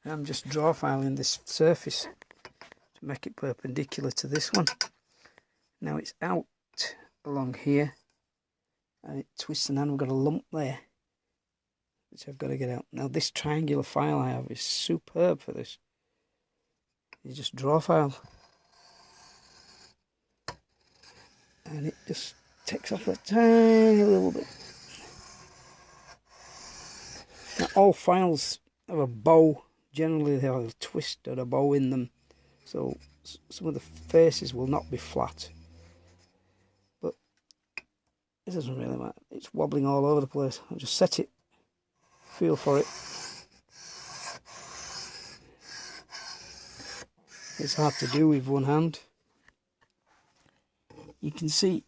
I'm just draw filing this surface to make it perpendicular to this one. Now it's out along here and it twists, and then we've got a lump there which I've got to get out. Now this triangular file I have is superb for this. You just draw file and it just takes off a tiny little bit. Now all files have a bow. Generally they have a twist or a bow in them, so some of the faces will not be flat, but it doesn't really matter. It's wobbling all over the place. I'll just set it, feel for it. It's hard to do with one hand. You can see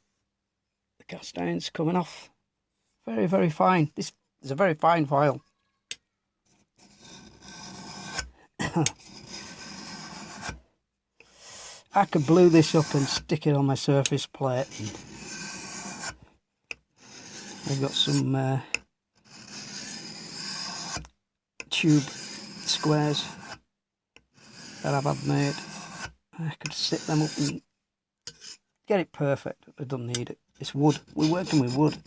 the cast irons coming off. Very, very fine. This is a very fine file. I could glue this up and stick it on my surface plate. I've got some tube squares that I've had made. I could stick them up and get it perfect. I don't need it. It's wood. We're working with wood.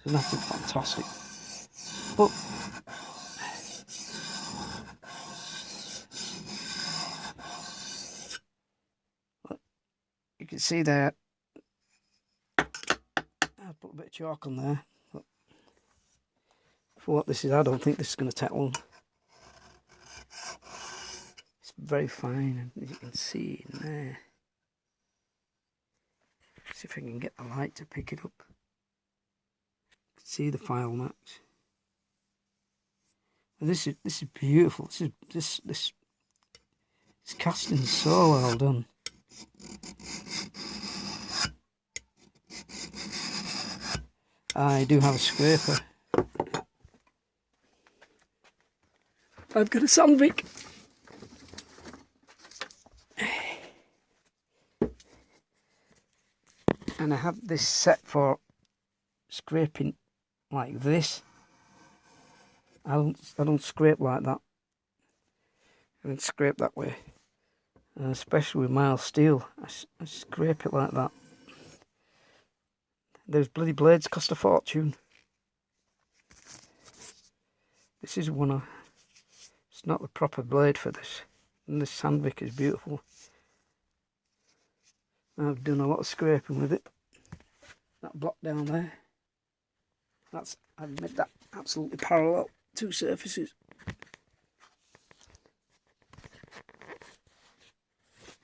It's nothing fantastic. But you can see there, I'll put a bit of chalk on there. But for what this is, I don't think this is going to take long. It's very fine, as you can see in there. See if I can get the light to pick it up. See the file marks. And this is beautiful. This casting is so well done. I do have a scraper. I've got a sandpick. And I have this set for scraping like this. I don't scrape like that. I don't scrape that way. And especially with mild steel, I scrape it like that. Those bloody blades cost a fortune. This is one of... It's not the proper blade for this. And this sandpick is beautiful. I've done a lot of scraping with it. That block down there. I've made that absolutely parallel. Two surfaces.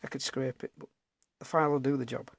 I could scrape it, but the file will do the job.